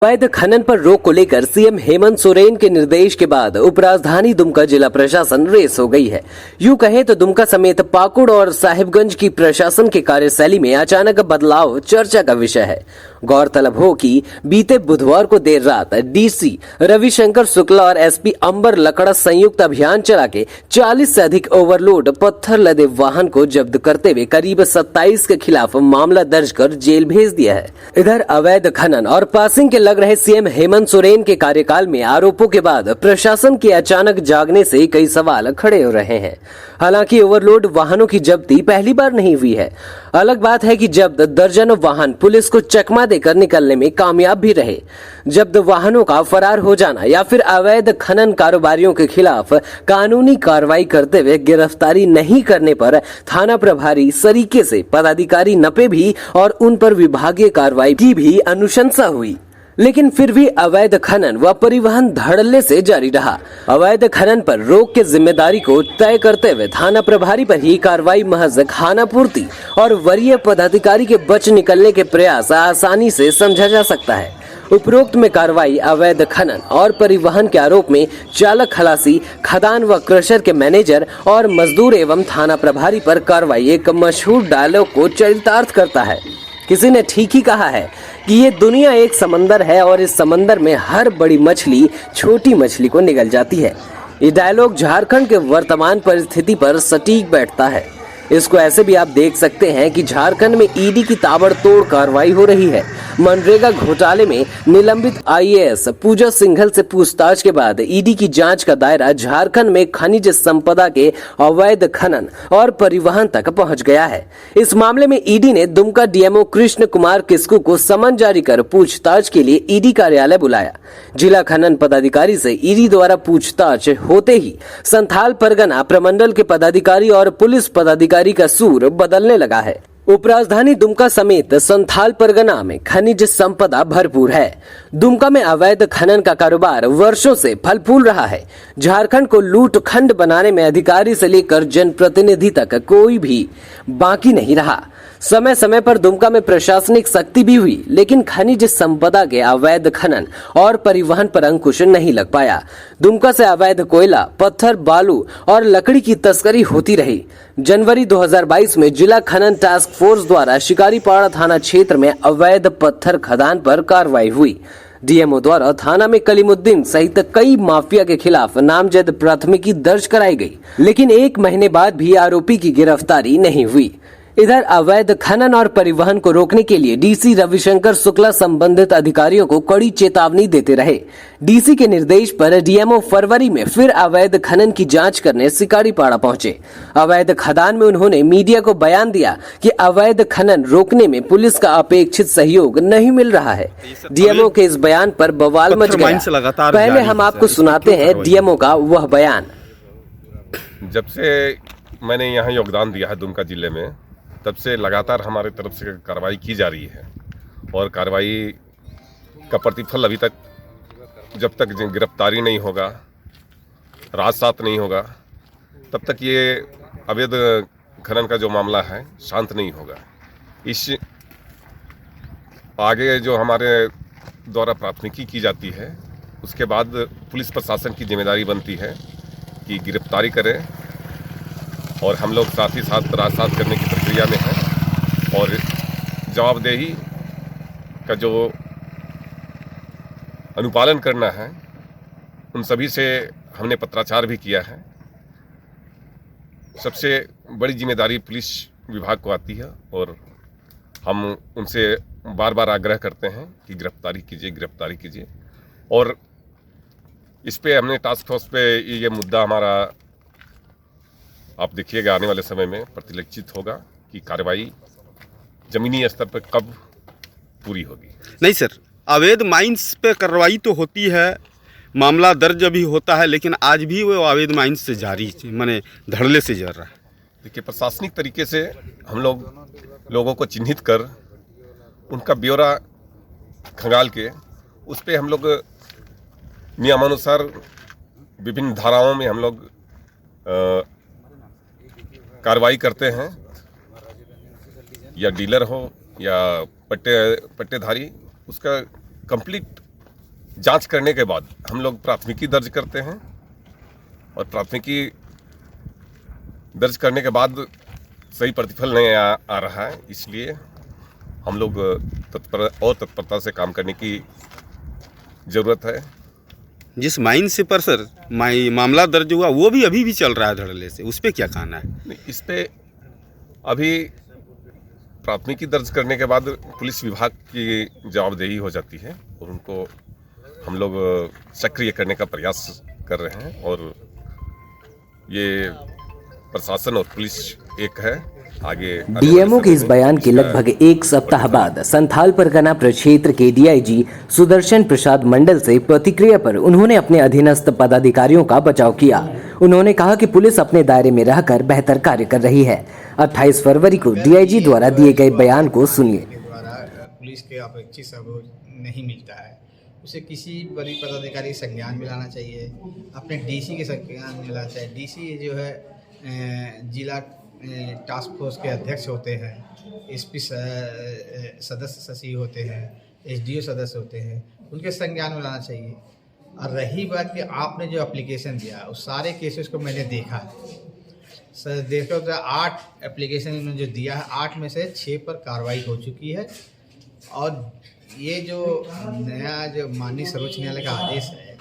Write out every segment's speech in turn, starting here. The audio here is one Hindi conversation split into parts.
अवैध खनन पर रोक को लेकर सीएम हेमंत सोरेन के निर्देश के बाद उपराजधानी दुमका जिला प्रशासन रेस हो गई है। यूं कहें तो दुमका समेत पाकुड़ और साहिबगंज की प्रशासन के कार्यशैली में अचानक बदलाव चर्चा का विषय है। गौरतलब हो कि बीते बुधवार को देर रात डीसी रविशंकर शुक्ला और एसपी अंबर लकड़ा संयुक्त अभियान चला के 40 से अधिक ओवरलोड पत्थर लदे वाहन को जब्त करते हुए करीब 27 के खिलाफ मामला दर्ज कर जेल भेज दिया है। इधर अवैध खनन और पासिंग के लग रहे सीएम हेमंत सोरेन के कार्यकाल में आरोपों के बाद प्रशासन के अचानक जागने से कई सवाल खड़े हो रहे हैं। हालांकि ओवरलोड वाहनों की जब्ती पहली बार नहीं हुई है। अलग बात है कि जब्त दर्जनों वाहन पुलिस को चकमा देकर निकलने में कामयाब भी रहे। जब्त वाहनों का फरार हो जाना या फिर अवैध खनन कारोबारियों के खिलाफ कानूनी कार्रवाई करते हुए गिरफ्तारी नहीं करने पर थाना प्रभारी सरीके से पदाधिकारी नपे भी और उन पर विभागीय कार्रवाई की भी अनुशंसा हुई, लेकिन फिर भी अवैध खनन व परिवहन धड़ल्ले से जारी रहा। अवैध खनन पर रोक के जिम्मेदारी को तय करते हुए थाना प्रभारी पर ही कार्रवाई महज खानापूर्ति और वरीय पदाधिकारी के बच निकलने के प्रयास आसानी से समझा जा सकता है। उपरोक्त में कार्रवाई अवैध खनन और परिवहन के आरोप में चालक, खलासी, खदान व क्रशर के मैनेजर और मजदूर एवं थाना प्रभारी पर कार्रवाई एक मशहूर डायलॉग को चरितार्थ करता है। किसी ने ठीक ही कहा है कि ये दुनिया एक समंदर है और इस समंदर में हर बड़ी मछली छोटी मछली को निगल जाती है। ये डायलॉग झारखंड के वर्तमान परिस्थिति पर सटीक बैठता है। इसको ऐसे भी आप देख सकते हैं कि झारखंड में ईडी की ताबड़तोड़ कार्रवाई हो रही है। मनरेगा घोटाले में निलंबित आईएएस पूजा सिंघल से पूछताछ के बाद ईडी की जांच का दायरा झारखंड में खनिज संपदा के अवैध खनन और परिवहन तक पहुंच गया है। इस मामले में ईडी ने दुमका डीएमओ कृष्ण कुमार किस्कू को समन जारी कर पूछताछ के लिए ईडी कार्यालय बुलाया। जिला खनन पदाधिकारी से ईडी द्वारा पूछताछ होते ही संथाल परगना प्रमंडल के पदाधिकारी और पुलिस पदाधिकारी का सूर बदलने लगा है। उपराजधानी दुमका समेत संथाल परगना में खनिज संपदा भरपूर है। दुमका में अवैध खनन का कारोबार वर्षों से फल फूल रहा है। झारखंड को लूट खंड बनाने में अधिकारी से लेकर जनप्रतिनिधि तक कोई भी बाकी नहीं रहा। समय समय पर दुमका में प्रशासनिक सख्ती भी हुई, लेकिन खनिज संपदा के अवैध खनन और परिवहन पर अंकुश नहीं लग पाया। दुमका से अवैध कोयला, पत्थर, बालू और लकड़ी की तस्करी होती रही। जनवरी 2022 में जिला खनन टास्क फोर्स द्वारा शिकारीपाड़ा थाना क्षेत्र में अवैध पत्थर खदान पर कार्रवाई हुई। डीएमओ द्वारा थाना में कलीमुद्दीन सहित कई माफिया के खिलाफ नामजद प्राथमिकी दर्ज कराई गई, लेकिन 1 महीने बाद भी आरोपी की गिरफ्तारी नहीं हुई। इधर अवैध खनन और परिवहन को रोकने के लिए डीसी रविशंकर शुक्ला संबंधित अधिकारियों को कड़ी चेतावनी देते रहे। डीसी के निर्देश पर डीएमओ फरवरी में फिर अवैध खनन की जांच करने शिकारीपाड़ा पहुंचे। अवैध खदान में उन्होंने मीडिया को बयान दिया कि अवैध खनन रोकने में पुलिस का अपेक्षित सहयोग नहीं मिल रहा है। डीएमओ के इस बयान पर बवाल मच गया। पहले हम आपको सुनाते हैं डीएमओ का वह बयान। जब से मैंने यहाँ योगदान दिया है दुमका जिले में, तब से लगातार हमारे तरफ से कार्रवाई की जा रही है और कार्रवाई का प्रतिफल अभी तक, जब तक गिरफ्तारी नहीं होगा, राजसात नहीं होगा, तब तक ये अवैध खनन का जो मामला है शांत नहीं होगा। इस आगे जो हमारे द्वारा प्राथमिकी की जाती है, उसके बाद पुलिस प्रशासन की जिम्मेदारी बनती है कि गिरफ्तारी करें, और हम लोग साथ ही साथ राजसात करने की प्रक्रिया में हैं। और जवाबदेही का जो अनुपालन करना है, उन सभी से हमने पत्राचार भी किया है। सबसे बड़ी जिम्मेदारी पुलिस विभाग को आती है और हम उनसे बार बार आग्रह करते हैं कि गिरफ्तारी कीजिए, गिरफ्तारी कीजिए। और इस पे हमने टास्क फोर्स पे ये मुद्दा हमारा, आप देखिएगा आने वाले समय में प्रतिलक्षित होगा कि कार्रवाई जमीनी स्तर पर कब पूरी होगी। नहीं सर, अवैध माइंस पे कार्रवाई तो होती है, मामला दर्ज भी होता है, लेकिन आज भी वो अवैध माइंस से जारी, माने धड़ल्ले से जर रहा है। देखिए, प्रशासनिक तरीके से हम लोगों को चिन्हित कर उनका ब्यौरा खंगाल के उस पर हम लोग नियमानुसार विभिन्न धाराओं में हम लोग कार्रवाई करते हैं, या डीलर हो या पट्टेधारी, उसका कंप्लीट जांच करने के बाद हम लोग प्राथमिकी दर्ज करते हैं और प्राथमिकी दर्ज करने के बाद सही प्रतिफल नहीं आ रहा है, इसलिए हम लोग तत्परता से काम करने की ज़रूरत है। जिस माइन से पर सर मामला दर्ज हुआ वो भी अभी भी चल रहा है धड़ल्ले से, उस पर क्या कहना है? इस पे अभी प्राथमिकी दर्ज करने के बाद पुलिस विभाग की जवाबदेही हो जाती है और उनको हम लोग सक्रिय करने का प्रयास कर रहे हैं और ये प्रशासन और पुलिस एक है। आगे डीएमओ के इस बयान के लगभग एक सप्ताह बाद संथाल परगना प्रक्षेत्र के डीआईजी सुदर्शन प्रसाद मंडल से प्रतिक्रिया पर उन्होंने अपने अधीनस्थ पदाधिकारियों का बचाव किया। उन्होंने कहा कि पुलिस अपने दायरे में रहकर बेहतर कार्य कर रही है। 28 फरवरी को डीआईजी द्वारा दिए गए बयान को सुनिए। पुलिस के अपेक्षित सहयोग नहीं मिलता है, उसे किसी बड़ी पदाधिकारी संज्ञान में लाना चाहिए, अपने डीसी के संज्ञान में लाना चाहिए। डीसी जो है जिला टास्क फोर्स के अध्यक्ष होते हैं, एसपी सदस्य सचिव होते हैं, एसडीओ सदस्य होते हैं, उनके संज्ञान में लाना चाहिए। और रही बात कि आपने जो एप्लीकेशन दिया उस सारे केसेस को मैंने देखा है सर, देखो तो 8 एप्लीकेशन इन्होंने जो दिया है 8 में से 6 पर कार्रवाई हो चुकी है। और ये जो नया जो माननीय सर्वोच्च न्यायालय का आदेश है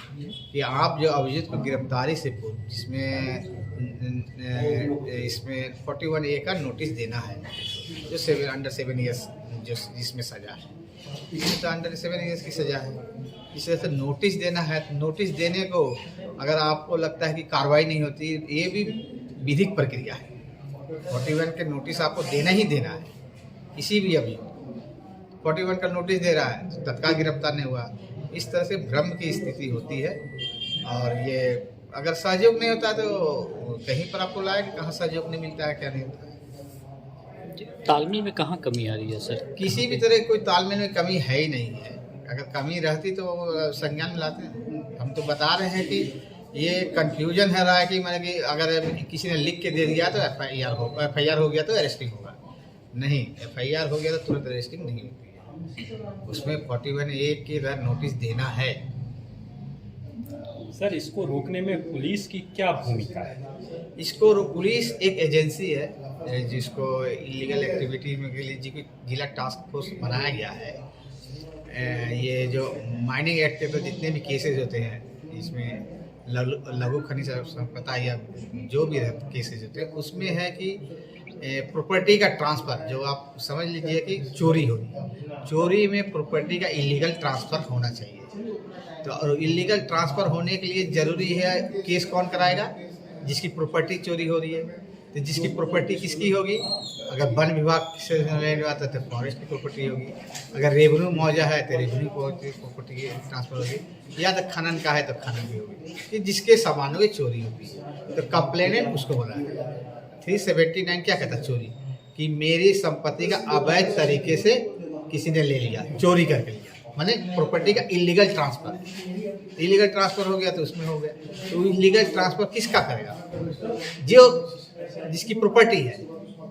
कि आप जो अभियुक्त को गिरफ्तारी से पूर्व इसमें 41A का नोटिस देना है, जो अंडर 7 ईयर्स जो जिसमें सज़ा है, इसमें तो अंडर 7 ईयर्स की सज़ा है। इस तरह से नोटिस देना है। नोटिस देने को अगर आपको लगता है कि कार्रवाई नहीं होती, ये भी विधिक प्रक्रिया है। 41 के नोटिस आपको देना ही देना है। किसी भी अभियुक्त 41 का नोटिस दे रहा है तो तत्काल गिरफ्तार नहीं हुआ, इस तरह से भ्रम की स्थिति होती है। और ये अगर सहयोग नहीं होता तो कहीं पर आपको लगा कि कहाँ सहयोग नहीं मिलता है, क्या नहीं होता है। तालमेल में कहाँ कमी आ रही है सर? किसी भी तरह कोई तालमेल में कमी है ही नहीं है। अगर कमी रहती तो संज्ञान में लाते हैं। हम तो बता रहे हैं कि ये कंफ्यूजन है रहा है कि मैंने कि अगर किसी ने लिख के दे दिया तो एफआईआर हो गया तो अरेस्टिंग होगा। नहीं, एफआईआर हो गया तो तुरंत अरेस्टिंग नहीं होती है। उसमें 41A के तहत नोटिस देना है। सर, इसको रोकने में पुलिस की क्या भूमिका है? इसको पुलिस एक एजेंसी है जिसको इलीगल एक्टिविटी में के लिए जिला टास्क फोर्स बनाया गया है। ये जो माइनिंग एक्ट के तो जितने भी केसेस होते हैं, इसमें लघु खनिज संपदा या जो भी केसेस होते हैं, उसमें है कि प्रॉपर्टी का ट्रांसफ़र, जो आप समझ लीजिए कि चोरी हो रही है, चोरी में प्रॉपर्टी का इलीगल ट्रांसफ़र होना चाहिए। तो और इलीगल ट्रांसफ़र होने के लिए ज़रूरी है केस कौन कराएगा? जिसकी प्रॉपर्टी चोरी हो रही है। तो जिसकी प्रॉपर्टी किसकी होगी? अगर वन विभाग से लेने आता है तो फॉरेस्ट की प्रॉपर्टी होगी, अगर रेवेन्यू मौजा है तो रेवेन्यू प्रॉपर्टी की ट्रांसफ़र होगी, या तो खनन का है तो खनन की होगी, कि जिसके सामानों की चोरी होगी। तो कंप्लेनेंट उसको बोला है 379 क्या कहता है? चोरी, कि मेरी संपत्ति का अवैध तरीके से किसी ने ले लिया, चोरी करके लिया, माने प्रॉपर्टी का इलीगल ट्रांसफ़र। इलीगल ट्रांसफ़र हो गया तो उसमें हो गया। तो इलीगल ट्रांसफ़र किसका करेगा? जो जिसकी प्रॉपर्टी है।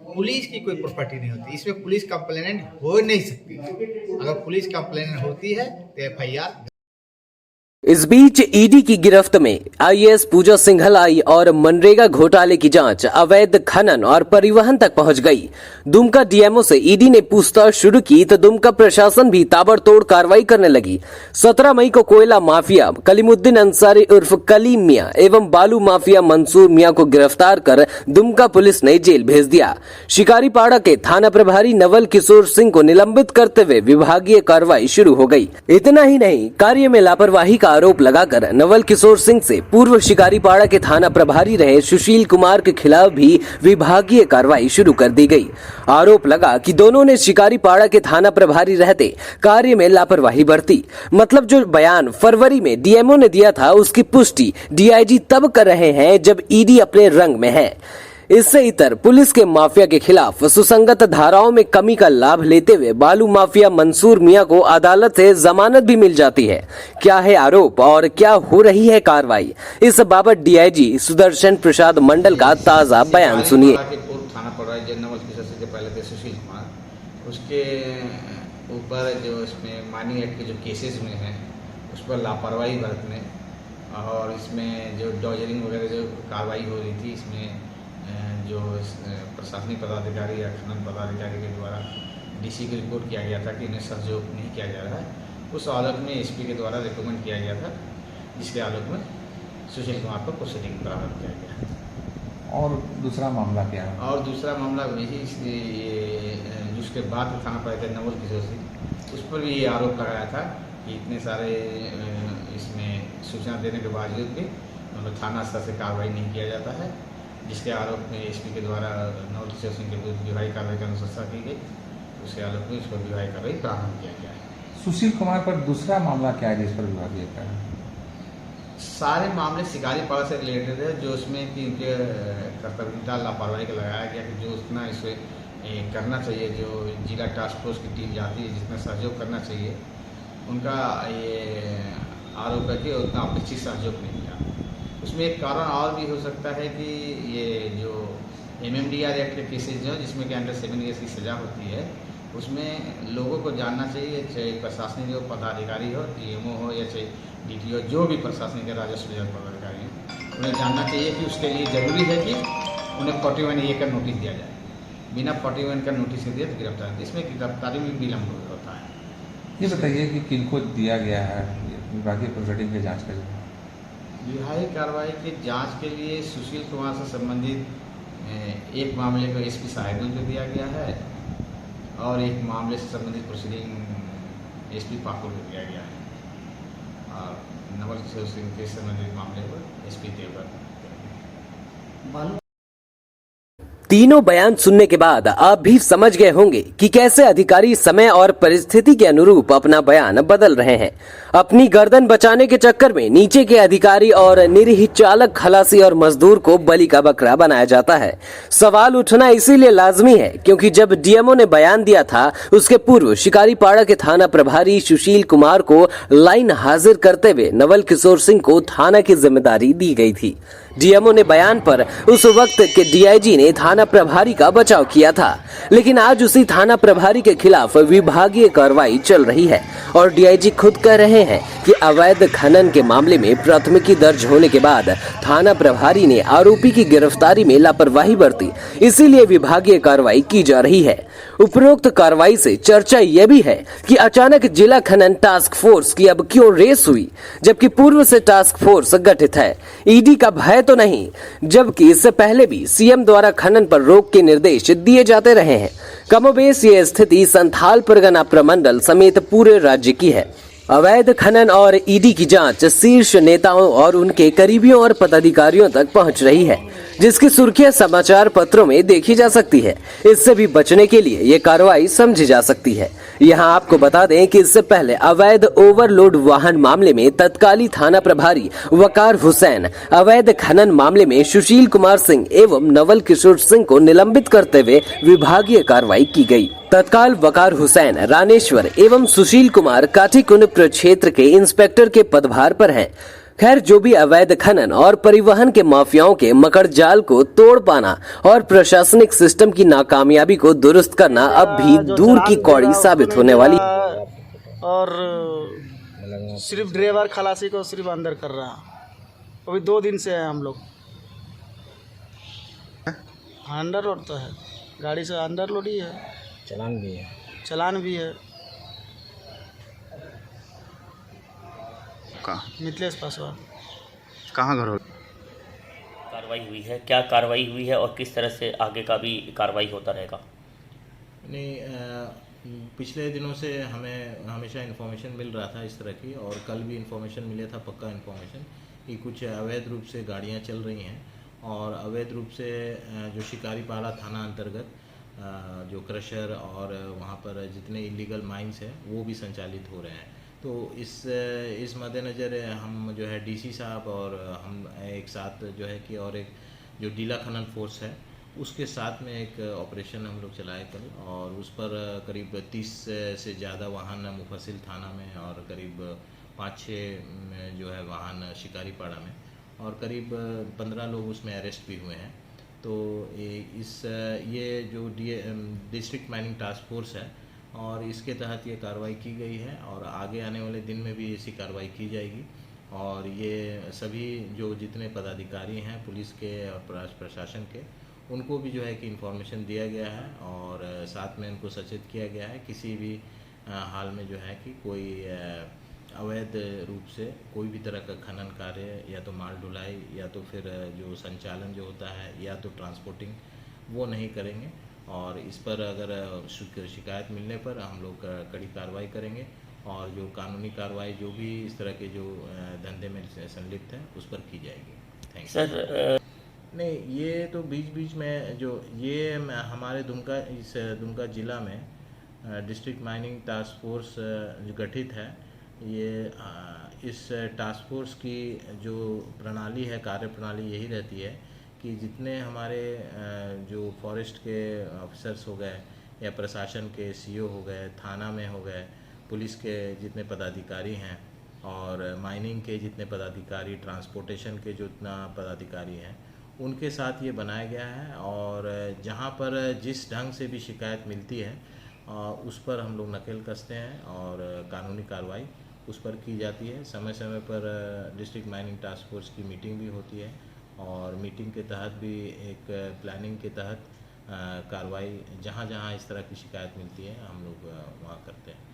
पुलिस की कोई प्रॉपर्टी नहीं होती, इसमें पुलिस कंप्लेनेंट हो नहीं सकती। अगर पुलिस कंप्लेनेंट होती है तो एफआईआर। इस बीच ईडी की गिरफ्त में आईएएस पूजा सिंघल आई और मनरेगा घोटाले की जांच, अवैध खनन और परिवहन तक पहुंच गई। दुमका डीएमओ से ईडी ने पूछताछ शुरू की तो दुमका प्रशासन भी ताबड़तोड़ कार्रवाई करने लगी। 17 मई को कोयला माफिया कलीमुद्दीन अंसारी उर्फ कलीम मियां एवं बालू माफिया मंसूर मियां को गिरफ्तार कर दुमका पुलिस ने जेल भेज दिया। शिकारीपाड़ा के थाना प्रभारी नवल किशोर सिंह को निलंबित करते हुए विभागीय कार्रवाई शुरू हो गई। इतना ही नहीं, कार्य में लापरवाही का आरोप लगाकर नवल किशोर सिंह से पूर्व शिकारीपाड़ा के थाना प्रभारी रहे सुशील कुमार के खिलाफ भी विभागीय कार्रवाई शुरू कर दी गई। आरोप लगा कि दोनों ने शिकारीपाड़ा के थाना प्रभारी रहते कार्य में लापरवाही बरती। मतलब जो बयान फरवरी में डीएमओ ने दिया था उसकी पुष्टि डीआईजी तब कर रहे हैं जब ईडी अपने रंग में है। इससे इतर पुलिस के माफिया के खिलाफ सुसंगत धाराओं में कमी का लाभ लेते हुए बालू माफिया मंसूर मियां को अदालत से जमानत भी मिल जाती है। क्या है आरोप और क्या हो रही है कार्रवाई, इस बाबत डीआईजी सुदर्शन प्रसाद मंडल का ताजा बयान सुनिए। पूर्व थाना प्रभारी नवल किशोर सिंह के पहले थे सुशील कुमार, उसके ऊपर जो इसमें माइनिंग एक्ट के जो केसेस में हैं उसमें पर लापरवाही बरतने और इसमें जो डॉजरिंग वगैरह जो कार्रवाई हो रही थी, इसमें जो प्रशासनिक पदाधिकारी या खनन पदाधिकारी के द्वारा डीसी को रिपोर्ट किया गया था कि इन्हें सहयोग नहीं किया जा रहा है, उस आलोक में एसपी के द्वारा रिकमेंड किया गया था, जिसके आलोक में सुशील कुमार पर प्रोसीडिंग प्रारंभ किया गया है। और दूसरा मामला क्या है? और दूसरा मामला यही जिसके बाद थाना प्रभारी नवल किशोर सिंह, उस पर भी ये आरोप लगाया था कि इतने सारे इसमें सूचना देने के बावजूद भी मतलब थाना स्तर से कार्रवाई नहीं किया जाता है, जिसके आरोप में एसपी के द्वारा नवल किशोर सिंह के विरुद्ध विभागीय कार्रवाई की अनुशंसा की गई। उसके आलोक में इस पर विभागीय कार्रवाई प्रारंभ किया गया है। सुशील कुमार पर दूसरा मामला क्या है जिस पर विभागीय कार्रवाई? सारे मामले शिकारी पाड़ा से रिलेटेड है, जो उसमें कि उनके कर्तव्यता लापरवाही का लगाया गया कि जो उतना इसे करना चाहिए, जो जिला टास्क फोर्स की टीम जाती है जितना सहयोग करना चाहिए, उनका ये आरोप है कि उतना अपेक्षित सहयोग नहीं मिला। उसमें एक कारण और भी हो सकता है कि ये जो MMDR एक्ट के केसेज जो जिसमें कि अंडर 7 ईयर्स की सज़ा होती है, उसमें लोगों को जानना चाहिए, चाहे प्रशासनिक जो पदाधिकारी हो, TMO हो या चाहे DTO, जो भी प्रशासनिक के राजस्व पदाधिकारी हैं, उन्हें जानना चाहिए कि उसके लिए ज़रूरी है कि उन्हें 41A का नोटिस दिया जाए। बिना 41 का नोटिस दिए तो गिरफ्तारी, इसमें गिरफ्तारी में विलम्ब होता है। ये बताइए कि किनको दिया गया है विभागीय प्रोसीडिंग की जांच के लिए? विभागीय कार्रवाई की जांच के लिए सुशील कुमार से संबंधित एक मामले को SP साहिबगंज को दिया गया है और एक मामले से संबंधित प्रोसीडिंग SP पाकुड़ को दिया गया है और नवल किशोर सिंह के संबंधित मामले को SP देवघर। तीनों बयान सुनने के बाद आप भी समझ गए होंगे कि कैसे अधिकारी समय और परिस्थिति के अनुरूप अपना बयान बदल रहे हैं। अपनी गर्दन बचाने के चक्कर में नीचे के अधिकारी और निरीह चालक, खलासी और मजदूर को बलि का बकरा बनाया जाता है। सवाल उठना इसीलिए लाजमी है क्योंकि जब DMO ने बयान दिया था, उसके पूर्व शिकारीपाड़ा के थाना प्रभारी सुशील कुमार को लाइन हाजिर करते हुए नवल किशोर सिंह को थाना की जिम्मेदारी दी गई थी। DMO ने बयान पर उस वक्त के DIG ने थाना प्रभारी का बचाव किया था, लेकिन आज उसी थाना प्रभारी के खिलाफ विभागीय कार्रवाई चल रही है और DIG खुद कह रहे हैं कि अवैध खनन के मामले में प्राथमिकी दर्ज होने के बाद थाना प्रभारी ने आरोपी की गिरफ्तारी में लापरवाही बरती, इसीलिए विभागीय कार्रवाई की जा रही है। उपरोक्त कार्रवाई से चर्चा यह भी है कि अचानक जिला खनन टास्क फोर्स की अब क्यों रेस हुई, जबकि पूर्व से टास्क फोर्स गठित है। ED का भय तो नहीं, जबकि इससे पहले भी CM द्वारा खनन पर रोक के निर्देश दिए जाते रहे हैं। कमोबेश ये स्थिति संथाल परगना प्रमंडल समेत पूरे राज्य की है। अवैध खनन और ED की जांच शीर्ष नेताओं और उनके करीबियों और पदाधिकारियों तक पहुंच रही है, जिसकी सुर्खियां समाचार पत्रों में देखी जा सकती है। इससे भी बचने के लिए ये कार्रवाई समझी जा सकती है। यहां आपको बता दें कि इससे पहले अवैध ओवरलोड वाहन मामले में तत्कालीन थाना प्रभारी वकार हुसैन, अवैध खनन मामले में सुशील कुमार सिंह एवं नवल किशोर सिंह को निलंबित करते हुए विभागीय कार्रवाई की गई। तत्काल वकार हुसैन रानेश्वर एवं सुशील कुमार काठीकुंड प्रक्षेत्र के इंस्पेक्टर के पदभार पर हैं। खैर, जो भी अवैध खनन और परिवहन के माफियाओं के मकड़ जाल को तोड़ पाना और प्रशासनिक सिस्टम की नाकामयाबी को दुरुस्त करना अब भी दूर की कौड़ी साबित होने वाली। और सिर्फ ड्राइवर खलासी को सिर्फ अंदर कर रहा, अभी 2 दिन से है हम लोग। अंडर लोड तो है, गाड़ी से अंडर लोड ही है, चलान भी है। मिथिलेश पासवान। कहाँ घर हो? कार्रवाई हुई है, क्या कार्रवाई हुई है और किस तरह से आगे का भी कार्रवाई होता रहेगा? नहीं, पिछले दिनों से हमें हमेशा इन्फॉर्मेशन मिल रहा था इस तरह की, और कल भी इन्फॉर्मेशन मिला था, पक्का इन्फॉर्मेशन, कि कुछ अवैध रूप से गाड़ियां चल रही हैं और अवैध रूप से जो शिकारीपाड़ा थाना अंतर्गत जो क्रशर और वहाँ पर जितने इलीगल माइंस हैं वो भी संचालित हो रहे हैं। तो इस मद्देनज़र हम जो है DC साहब और हम एक साथ जो है कि और एक जो जिला खनन फोर्स है उसके साथ में एक ऑपरेशन हम लोग चलाए कल, और उस पर करीब 30 से ज़्यादा वाहन मुफस्सिल थाना में और करीब 5-6 जो है वाहन शिकारीपाड़ा में, और करीब 15 लोग उसमें अरेस्ट भी हुए हैं। तो ये जो डिस्ट्रिक्ट माइनिंग टास्क फोर्स है और इसके तहत ये कार्रवाई की गई है और आगे आने वाले दिन में भी ऐसी कार्रवाई की जाएगी। और ये सभी जो जितने पदाधिकारी हैं पुलिस के और प्रशासन के, उनको भी जो है कि इन्फॉर्मेशन दिया गया है और साथ में उनको सचेत किया गया है किसी भी हाल में जो है कि कोई अवैध रूप से कोई भी तरह का खनन कार्य या तो माल ढुलाई या तो फिर जो संचालन जो होता है या तो ट्रांसपोर्टिंग वो नहीं करेंगे। और इस पर अगर शिकायत मिलने पर हम लोग कड़ी कार्रवाई करेंगे और जो कानूनी कार्रवाई जो भी इस तरह के जो धंधे में संलिप्त हैं उस पर की जाएगी। Thank you sir. नहीं, ये तो बीच बीच में जो ये हमारे दुमका ज़िला में डिस्ट्रिक्ट माइनिंग टास्क फोर्स जो गठित है, ये इस टास्क फोर्स की जो प्रणाली है, कार्य प्रणाली यही रहती है कि जितने हमारे जो फॉरेस्ट के ऑफिसर्स हो गए या प्रशासन के सीओ हो गए, थाना में हो गए, पुलिस के जितने पदाधिकारी हैं और माइनिंग के जितने पदाधिकारी, ट्रांसपोर्टेशन के जो इतना पदाधिकारी हैं, उनके साथ ये बनाया गया है। और जहाँ पर जिस ढंग से भी शिकायत मिलती है उस पर हम लोग नकेल कसते हैं और कानूनी कार्रवाई उस पर की जाती है। समय समय पर डिस्ट्रिक्ट माइनिंग टास्क फोर्स की मीटिंग भी होती है और मीटिंग के तहत भी एक प्लानिंग के तहत कार्रवाई जहाँ जहाँ इस तरह की शिकायत मिलती है हम लोग वहाँ करते हैं।